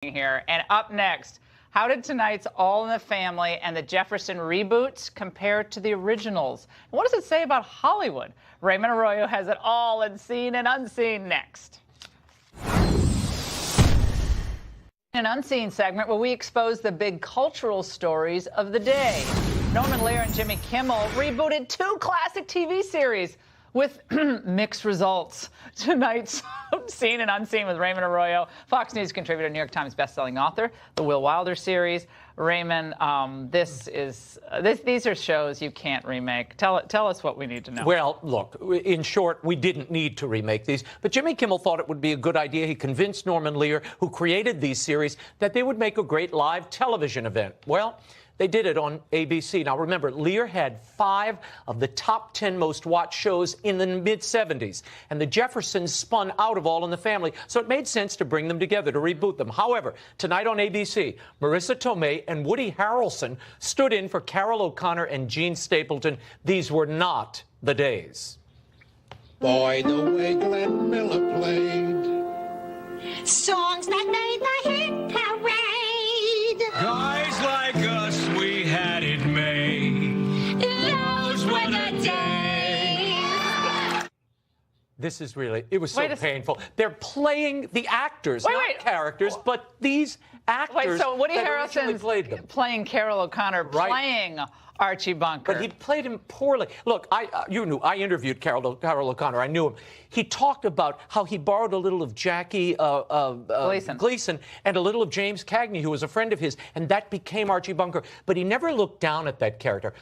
Here. And up next, how did tonight's All in the Family and the Jefferson reboots compare to the originals? And what does it say about Hollywood? Raymond Arroyo has it all in Seen and Unseen next. An Unseen segment where we expose the big cultural stories of the day. Norman Lear and Jimmy Kimmel rebooted two classic TV series with mixed results. Tonight's Seen and Unseen with Raymond Arroyo, Fox News contributor, New York Times bestselling author, the Will Wilder series. Raymond, these are shows you can't remake. Tell us what we need to know. Well, look, in short, we didn't need to remake these, but Jimmy Kimmel thought it would be a good idea. He convinced Norman Lear, who created these series, that they would make a great live television event. Well, they did it on ABC. Now, remember, Lear had 5 of the top 10 most watched shows in the mid-'70s, and the Jeffersons spun out of All in the Family, so it made sense to bring them together, to reboot them. However, tonight on ABC, Marissa Tomei and Woody Harrelson stood in for Carol O'Connor and Gene Stapleton. These were not the days. Boy, the way Glenn Miller played. Songs that made the hit parade. Guys like us, we had it made. Those were the days. This is really, it was so painful. They're playing the actors, not characters, but these actors. Wait, so Woody that originally Harrelson's played them. playing Carol O'Connor, playing Archie Bunker. But he played him poorly. Look, I interviewed Carol O'Connor. I knew him. He talked about how he borrowed a little of Jackie Gleason and a little of James Cagney, who was a friend of his, and that became Archie Bunker. But he never looked down at that character.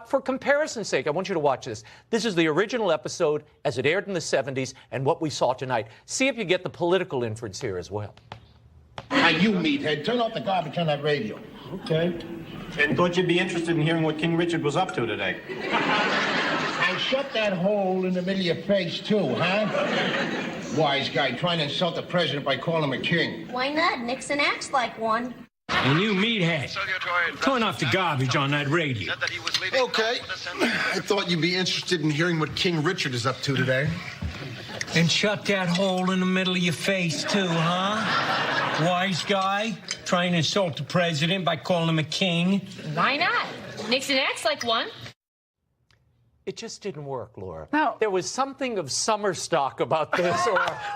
For comparison's sake, I want you to watch this. This is the original episode as it aired in the 70s and what we saw tonight. See if you get the political inference here as well. Now, you meathead, turn off the garbage on that radio. Okay. And thought you'd be interested in hearing what King Richard was up to today. And shut that hole in the middle of your face, too, huh? Wise guy trying to insult the president by calling him a king. Why not? Nixon acts like one. And you meathead, turn off the garbage on that radio. Okay. I thought you'd be interested in hearing what King Richard is up to today. And shut that hole in the middle of your face, too, huh? Wise guy, trying to insult the president by calling him a king. Why not? Nixon acts like one. It just didn't work, Laura. No. There was something of summer stock about this,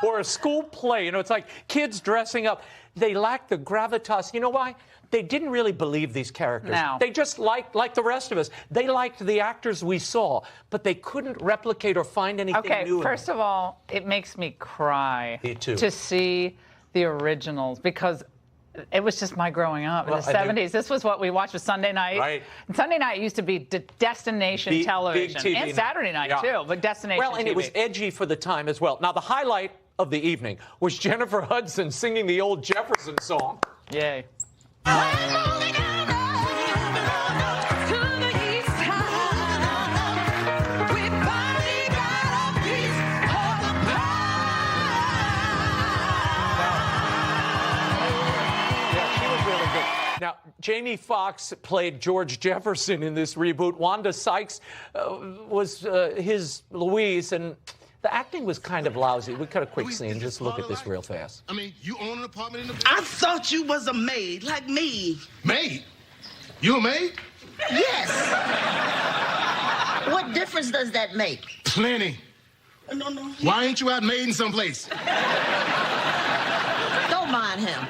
or a school play. You know, it's like kids dressing up. They lacked the gravitas. You know why? They didn't really believe these characters. No. They just like the rest of us. They liked the actors we saw, but they couldn't replicate or find anything new. Okay, first of all, it makes me cry to see the originals, because it was just my growing up in the 70s. This was what we watched with Sunday night. Right. And Sunday night used to be destination television. Big TV. And Saturday night, too, but destination Well, and TV. it was edgy for the time as well. Now, the highlight of the evening was Jennifer Hudson singing the old Jefferson song. Yay. Now, Jamie Foxx played George Jefferson in this reboot. Wanda Sykes was his Louise, and the acting was kind of lousy. We cut a quick scene. Just look at this real fast. I mean, you own an apartment in the... I thought you was a maid, like me. Maid? You a maid? Yes. What difference does that make? Plenty. No. Why ain't you out maiding someplace? Don't mind him.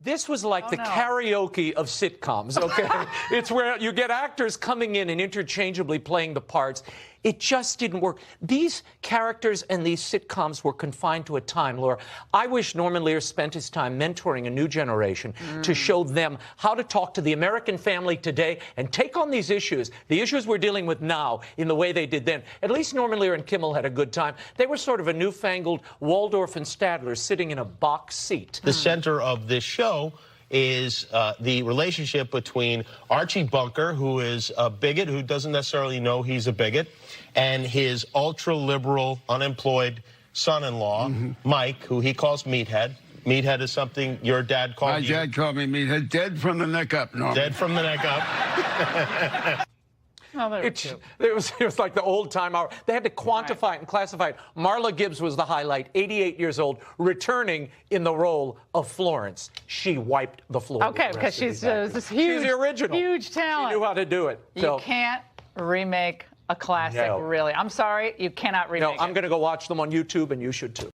This was like the karaoke of sitcoms, okay? It's where you get actors coming in and interchangeably playing the parts. It just didn't work. These characters and these sitcoms were confined to a time, Laura. I wish Norman Lear spent his time mentoring a new generation to show them how to talk to the American family today and take on these issues, the issues we're dealing with now, in the way they did then. At least Norman Lear and Kimmel had a good time. They were sort of a newfangled Waldorf and Statler sitting in a box seat. The center of this show is the relationship between Archie Bunker, who is a bigot, who doesn't necessarily know he's a bigot, and his ultra-liberal, unemployed son-in-law, Mike, who he calls Meathead. Meathead is something your dad called you. My dad called me Meathead. Dead from the neck up, Norman. Dead from the neck up. Oh, they were it cute. was like the old time hour. They had to quantify it and classify it. Marla Gibbs was the highlight, 88 years old, returning in the role of Florence. She wiped the floor. Okay, because she's this huge, she's the original. huge talent. She knew how to do it. You can't remake a classic, No. really. I'm sorry, you cannot remake No, I'm it. going to go watch them on YouTube, and you should too.